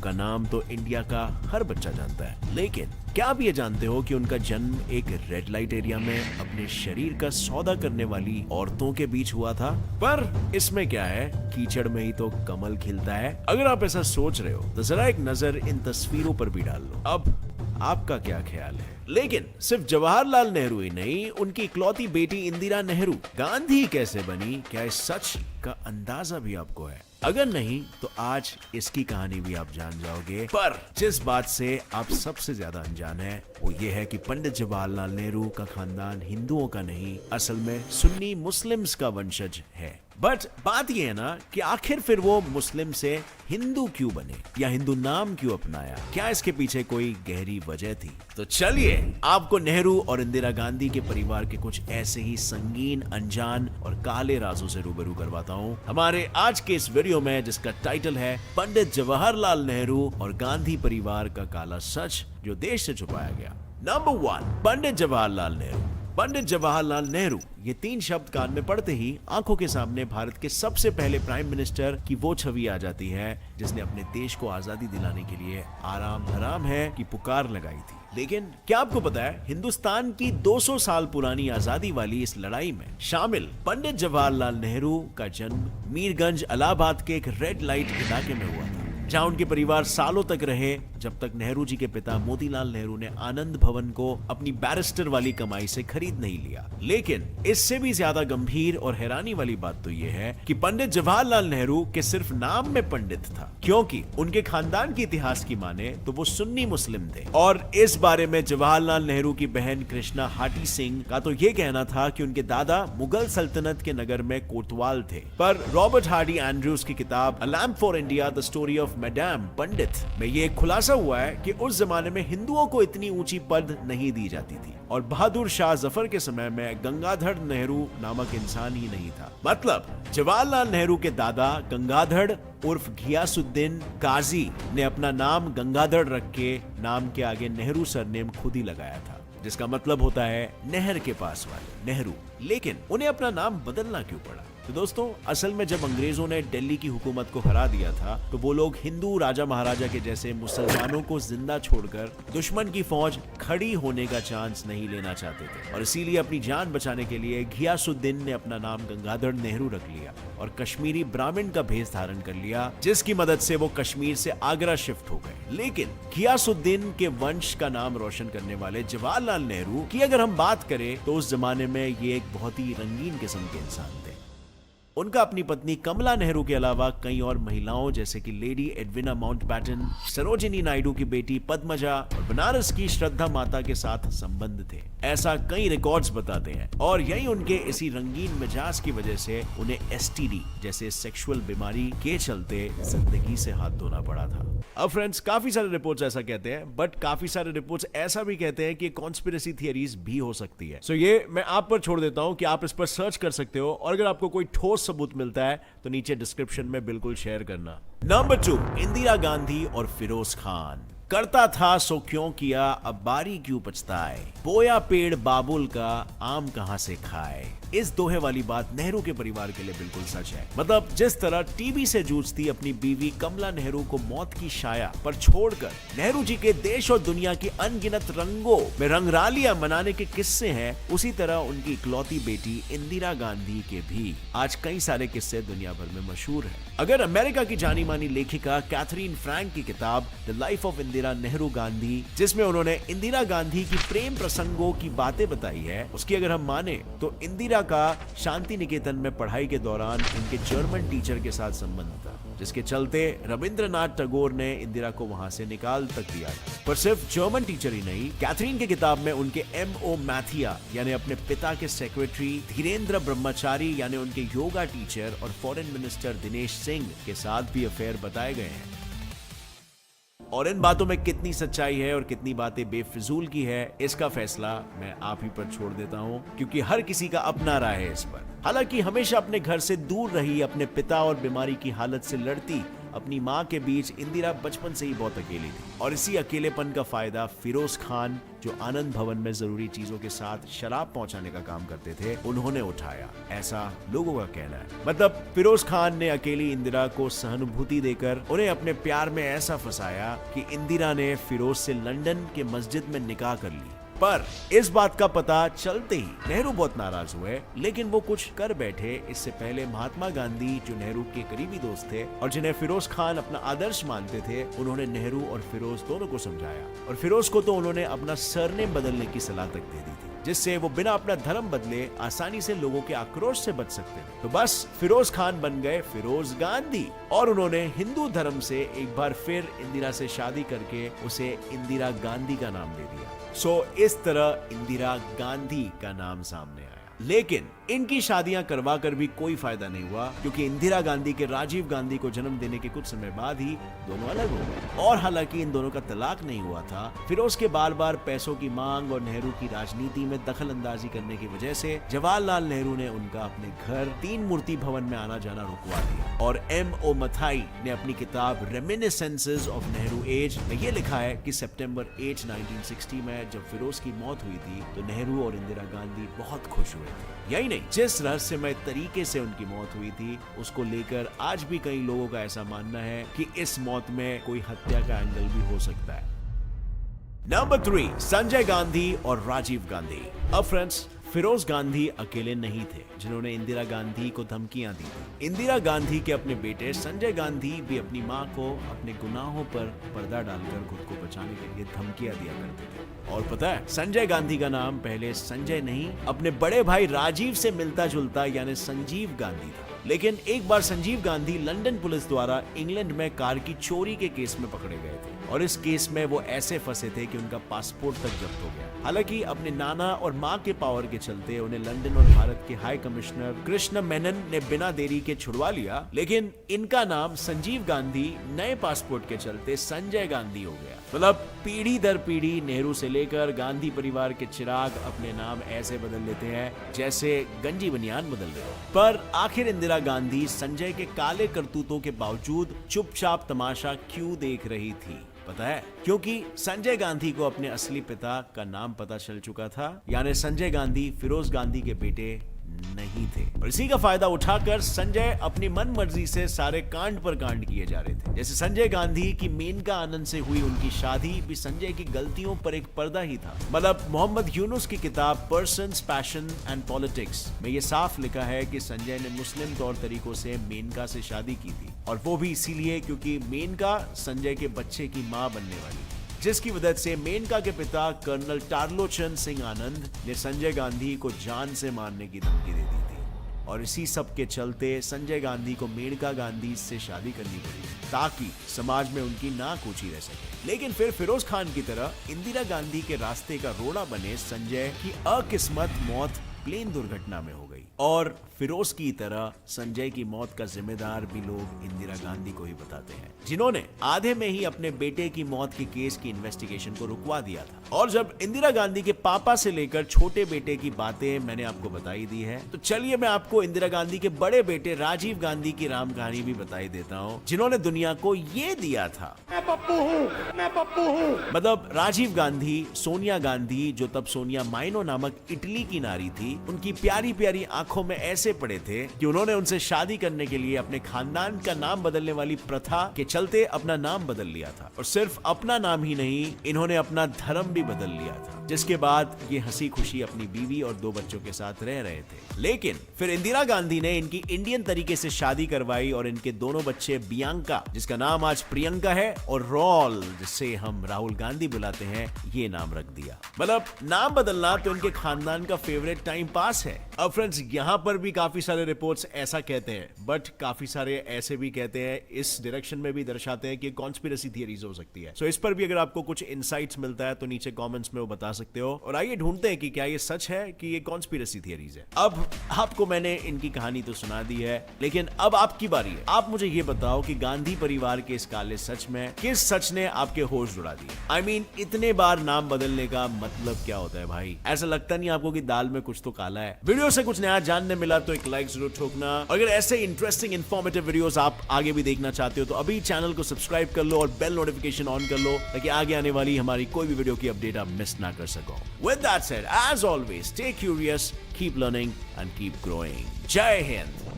का नाम तो इंडिया का हर बच्चा जानता है, लेकिन क्या आप ये जानते हो कि उनका जन्म एक रेड लाइट एरिया में अपने शरीर का सौदा करने वाली औरतों के बीच हुआ था? पर इसमें क्या है, कीचड़ में ही तो कमल खिलता है। अगर आप ऐसा सोच रहे हो तो जरा एक नजर इन तस्वीरों पर भी डाल लो। अब आपका क्या ख्याल है? लेकिन सिर्फ जवाहरलाल नेहरू ही नहीं, उनकी इकलौती बेटी इंदिरा नेहरू गांधी कैसे बनी, क्या इस सच का अंदाजा भी आपको है? अगर नहीं तो आज इसकी कहानी भी आप जान जाओगे। पर जिस बात से आप सबसे ज्यादा अनजान है वो ये है कि पंडित जवाहरलाल नेहरू का खानदान हिंदुओं का नहीं, असल में सुन्नी मुस्लिम्स का वंशज है। बट बात ये है ना कि आखिर फिर वो मुस्लिम से हिंदू क्यों बने या हिंदू नाम क्यों अपनाया? क्या इसके पीछे कोई गहरी वजह थी? तो चलिए आपको नेहरू और इंदिरा गांधी के परिवार के कुछ ऐसे ही संगीन, अनजान और काले राजों से रूबरू करवाता हूँ हमारे आज के इस वीडियो में, जिसका टाइटल है पंडित जवाहरलाल नेहरू और गांधी परिवार का काला सच जो देश से छुपाया गया। नंबर 1, पंडित जवाहरलाल नेहरू। पंडित जवाहरलाल नेहरू, ये 3 शब्द कान में पड़ते ही आंखों के सामने भारत के सबसे पहले प्राइम मिनिस्टर की वो छवि आ जाती है जिसने अपने देश को आजादी दिलाने के लिए आराम हराम है की पुकार लगाई थी। लेकिन क्या आपको पता है, हिंदुस्तान की 200 साल पुरानी आजादी वाली इस लड़ाई में शामिल पंडित जवाहरलाल नेहरू का जन्म मीरगंज, इलाहाबाद के एक रेड लाइट इलाके में हुआ था, जहां उनके परिवार सालों तक रहे, जब तक नेहरू जी के पिता मोतीलाल नेहरू ने आनंद भवन को अपनी बैरिस्टर वाली कमाई से खरीद नहीं लिया। लेकिन इससे भी ज्यादा गंभीर और हैरानी वाली बात तो यह है कि पंडित जवाहरलाल नेहरू के सिर्फ नाम में पंडित था, क्योंकि उनके खानदान के इतिहास की माने तो वो सुन्नी मुस्लिम थे। और इस बारे में जवाहरलाल नेहरू की बहन कृष्णा हाटी सिंह का तो ये कहना था कि उनके दादा मुगल सल्तनत के नगर में कोतवाल थे। पर रॉबर्ट हार्डी एंड्रूज की किताब a lamp for India the story of madam Pandit में ये खुलासा हुआ है कि उस जमाने में हिंदुओं को इतनी ऊंची पद नहीं दी जाती थी और बहादुर शाह जफर के समय में गंगाधर नेहरू नामक इंसान ही नहीं था। मतलब जवाहरलाल नेहरू के दादा गंगाधर उर्फ घियासुद्दीन काजी ने अपना नाम गंगाधर रख के नाम के आगे नेहरू सरनेम खुद ही लगाया था, जिसका मतलब होता है नहर के पास वाले नेहरू। लेकिन उन्हें अपना नाम बदलना क्यों पड़ा? तो दोस्तों, असल में जब अंग्रेजों ने दिल्ली की हुकूमत को हरा दिया था तो वो लोग हिंदू राजा महाराजा के जैसे मुसलमानों को जिंदा छोड़कर दुश्मन की फौज खड़ी होने का चांस नहीं लेना चाहते थे, और इसीलिए अपनी जान बचाने के लिए घियासुद्दीन ने अपना नाम गंगाधर नेहरू रख लिया और कश्मीरी ब्राह्मण का भेष धारण कर लिया, जिसकी मदद से वो कश्मीर से आगरा शिफ्ट हो गए। लेकिन घियासुद्दीन के वंश का नाम रोशन करने वाले जवाहरलाल नेहरू की अगर हम बात करें तो उस जमाने में ये एक बहुत ही रंगीन किस्म के इंसान थे। उनका अपनी पत्नी कमला नेहरू के अलावा कई और महिलाओं जैसे कि lady Edwina Mountbatten, Sarojini Naidu की बेटी पद्मजा और बनारस की श्रद्धा माता के साथ संबंध थे, ऐसा कई रिकॉर्ड्स बताते हैं। और यही उनके इसी रंगीन मिजाज की वजह से उन्हें एसटीडी जैसे सेक्सुअल बीमारी के चलते जिंदगी से हाथ धोना पड़ा था। अब फ्रेंड्स, काफी सारे रिपोर्ट्स ऐसा कहते हैं, बट काफी सारे रिपोर्ट्स ऐसा भी कहते हैं कि कॉन्स्पिरेसी थियरीज भी हो सकती है। सो ये मैं आप पर छोड़ देता हूं कि आप इस पर सर्च कर सकते हो, और अगर आपको कोई ठोस सबूत मिलता है तो नीचे डिस्क्रिप्शन में बिल्कुल शेयर करना। नंबर 2, इंदिरा गांधी और फिरोज खान। करता था सो क्यों किया, अब बारी क्यों पछताए, बोया पेड़ बाबुल का आम कहां से खाए। इस दोहे वाली बात नेहरू के परिवार के लिए बिल्कुल सच है। मतलब जिस तरह टीबी से जूझती अपनी बीवी कमला नेहरू को मौत की छाया पर छोड़कर नेहरू जी के देश और दुनिया की अनगिनत रंगों में रंगरालियां मनाने के किस्से हैं, उसी तरह उनकी इकलौती बेटी इंदिरा गांधी के भी आज कई सारे किस्से दुनिया भर में मशहूर हैं। अगर अमेरिका की जानी मानी लेखिका कैथरीन फ्रैंक की किताब the life of Indira Nehru Gandhi, जिसमें उन्होंने इंदिरा गांधी की प्रेम प्रसंगों की बातें बताई है, उसकी अगर हम माने तो इंदिरा का शांति निकेतन में पढ़ाई के दौरान उनके जर्मन टीचर के साथ संबंध था, जिसके चलते रविंद्रनाथ टैगोर ने इंदिरा को वहां से निकाल तक दिया। पर सिर्फ जर्मन टीचर ही नहीं, कैथरीन की किताब में उनके M.O. मैथिया यानी अपने पिता के सेक्रेटरी, धीरेन्द्र ब्रह्मचारी यानी उनके योगा टीचर और फॉरेन मिनिस्टर दिनेश सिंह के साथ भी अफेयर बताए गए हैं। और इन बातों में कितनी सच्चाई है और कितनी बातें बेफिजूल की है, इसका फैसला मैं आप ही पर छोड़ देता हूं, क्योंकि हर किसी का अपना राय है इस पर। हालांकि हमेशा अपने घर से दूर रही, अपने पिता और बीमारी की हालत से लड़ती अपनी माँ के बीच इंदिरा बचपन से ही बहुत अकेली थी और इसी अकेलेपन का फायदा फिरोज खान, जो आनंद भवन में जरूरी चीजों के साथ शराब पहुंचाने का काम करते थे, उन्होंने उठाया, ऐसा लोगों का कहना है। मतलब फिरोज खान ने अकेली इंदिरा को सहानुभूति देकर उन्हें अपने प्यार में ऐसा फंसाया कि इंदिरा ने फिरोज से लंदन के मस्जिद में निकाह कर ली। पर इस बात का पता चलते ही नेहरू बहुत नाराज हुए, लेकिन वो कुछ कर बैठे। इससे पहले महात्मा गांधी, जो नेहरू के करीबी दोस्त थे और जिन्हें फिरोज खान अपना आदर्श मानते थे, उन्होंने नेहरू और फिरोज दोनों को समझाया और फिरोज को तो उन्होंने अपना सरनेम बदलने की सलाह तक दे दी थी, जिससे वो बिना अपना धर्म बदले आसानी से लोगों के आक्रोश से बच सकते थे। तो बस फिरोज खान बन गए फिरोज गांधी और उन्होंने हिंदू धर्म से एक बार फिर इंदिरा से शादी करके उसे इंदिरा गांधी का नाम दे दिया। इस तरह इंदिरा गांधी का नाम सामने आया। लेकिन इनकी शादियां करवा कर भी कोई फायदा नहीं हुआ, क्योंकि इंदिरा गांधी के राजीव गांधी को जन्म देने के कुछ समय बाद ही दोनों अलग हो गए। और हालांकि इन दोनों का तलाक नहीं हुआ था, फिरोज के बार बार पैसों की मांग और नेहरू की राजनीति में दखल अंदाजी करने की वजह से जवाहरलाल नेहरू ने उनका अपने घर तीन मूर्ति भवन में आना जाना रुकवा दिया। और M.O. मथाई ने अपनी किताब रेमिनिसेंसेस ऑफ नेहरू एज में ये लिखा है कि सितंबर 8, 1960 में जब फिरोज की मौत हुई थी तो नेहरू और इंदिरा गांधी बहुत खुश हुए थे। यही नहीं, जिस रहस्यमय तरीके से उनकी मौत हुई थी उसको लेकर आज भी कई लोगों का ऐसा मानना है कि इस मौत में कोई हत्या का एंगल भी हो सकता है। नंबर 3, संजय गांधी और राजीव गांधी। अब फ्रेंड्स, फिरोज गांधी अकेले नहीं थे जिन्होंने इंदिरा गांधी को धमकियां दी थी। इंदिरा गांधी के अपने बेटे संजय गांधी भी अपनी मां को अपने गुनाहों पर पर्दा डालकर खुद को बचाने के लिए धमकियां दिया करते थे। और पता है, संजय गांधी का नाम पहले संजय नहीं, अपने बड़े भाई राजीव से मिलता जुलता यानी संजीव गांधी था। लेकिन एक बार संजीव गांधी लंदन पुलिस द्वारा इंग्लैंड में कार की चोरी के केस में पकड़े गए थे और इस केस में वो ऐसे फंसे थे कि उनका पासपोर्ट तक जब्त हो गया। हालांकि अपने नाना और मां के पावर के चलते उन्हें लंदन और भारत के हाई कमिश्नर कृष्ण मेनन ने बिना देरी के छुड़वा लिया, लेकिन इनका नाम संजीव गांधी नए पासपोर्ट के चलते संजय गांधी हो गया। मतलब पीढ़ी दर पीढ़ी नेहरू से लेकर गांधी परिवार के चिराग अपने नाम ऐसे बदल लेते हैं जैसे गंजी बनियान बदल रहे हो। पर आखिर इंदिरा गांधी संजय के काले करतूतों के बावजूद चुपचाप तमाशा क्यों देख रही थी? पता है, क्योंकि संजय गांधी को अपने असली पिता का नाम पता चल चुका था, यानी संजय गांधी फिरोज गांधी के बेटे नहीं थे। और इसी का फायदा उठाकर संजय अपनी मन मर्जी से सारे कांड पर कांड किए जा रहे थे। जैसे संजय गांधी की मेनका आनंद से हुई उनकी शादी भी संजय की गलतियों पर एक पर्दा ही था। मतलब मोहम्मद यूनुस की किताब पर्सन्स पैशन एंड पॉलिटिक्स में ये साफ लिखा है कि संजय ने मुस्लिम तौर तरीकों से मेनका से शादी की थी, और वो भी इसीलिए क्योंकि मेनका संजय के बच्चे की मां बनने वाली थी, जिसकी वजह से मेनका के पिता कर्नल टारलोचन सिंह आनंद ने संजय गांधी को जान से मारने की धमकी दे दी थी। और इसी सब के चलते संजय गांधी को मेनका गांधी से शादी करनी पड़ी ताकि समाज में उनकी नाक ऊंची रह सके। लेकिन फिर फिरोज खान की तरह इंदिरा गांधी के रास्ते का रोड़ा बने संजय की अकिस्मत मौत प्लेन दुर्घटना में हो गई, और फिरोज की तरह संजय की मौत का जिम्मेदार भी लोग इंदिरा गांधी को ही बताते हैं, जिन्होंने आधे में ही अपने बेटे की मौत के केस की इन्वेस्टिगेशन को रुकवा दिया था। और जब इंदिरा गांधी के पापा से लेकर छोटे बेटे की बातें मैंने आपको बताई दी है, तो चलिए मैं आपको इंदिरा गांधी के बड़े बेटे राजीव गांधी की राम कहानी भी बताई देता हूँ, जिन्होंने दुनिया को ये दिया था, मैं पप्पू हूँ। मतलब राजीव गांधी सोनिया गांधी, जो तब सोनिया माइनो नामक इटली की नारी थी, उनकी प्यारी प्यारी आंखों में ऐसे पड़े थे कि उन्होंने उनसे शादी करने के लिए अपने खानदान का नाम बदलने वाली प्रथा के चलते अपना नाम बदल लिया था। और सिर्फ अपना नाम ही नहीं, इन्होंने अपना धर्म भी बदल लिया था, जिसके बाद ये हंसी खुशी अपनी बीवी और 2 बच्चों के साथ रह रहे थे। लेकिन फिर इंदिरा गांधी ने इनकी इंडियन तरीके से शादी करवाई और इनके दोनों बच्चे बियांका, जिसका नाम आज प्रियंका है, और रॉल, जिसे हम राहुल गांधी बुलाते हैं, ये नाम रख दिया। मतलब नाम बदलना तो इनके खानदान का फेवरेट टाइम पास है। अब फ्रेंड्स, यहाँ पर भी काफी सारे रिपोर्ट्स ऐसा कहते हैं, बट काफी सारे ऐसे भी कहते हैं, इस डायरेक्शन में भी दर्शाते हैं कि कॉन्स्पिरेसी थियरीज हो सकती है। सो इस पर भी अगर आपको कुछ इनसाइट्स मिलता है तो नीचे कमेंट्स में वो बता सकते हो, और आइए ढूंढते हैं कि क्या ये सच है कि ये कॉन्स्पिरेसी थियरीज है। अब आपको मैंने इनकी कहानी तो सुना दी है, लेकिन अब आपकी बारी है। आप मुझे ये बताओ कि गांधी परिवार के इस काले सच में किस सच ने आपके होश उड़ा दिए? I mean, इतने बार नाम बदलने का मतलब क्या होता है भाई? ऐसा लगता नहीं आपको कि दाल में कुछ तो काला है? वीडियो वीडियो से कुछ नया जानने मिला तो एक लाइक जरूर ठोकना। अगर ऐसे इंटरेस्टिंग इन्फॉर्मेटिव वीडियोस आप आगे भी देखना चाहते हो तो अभी चैनल को सब्सक्राइब कर लो और बेल नोटिफिकेशन ऑन कर लो ताकि आगे आने वाली हमारी कोई भी वीडियो की अपडेट आप मिस ना कर सको। With that said, as always, stay curious, keep learning and keep growing. जय हिंद।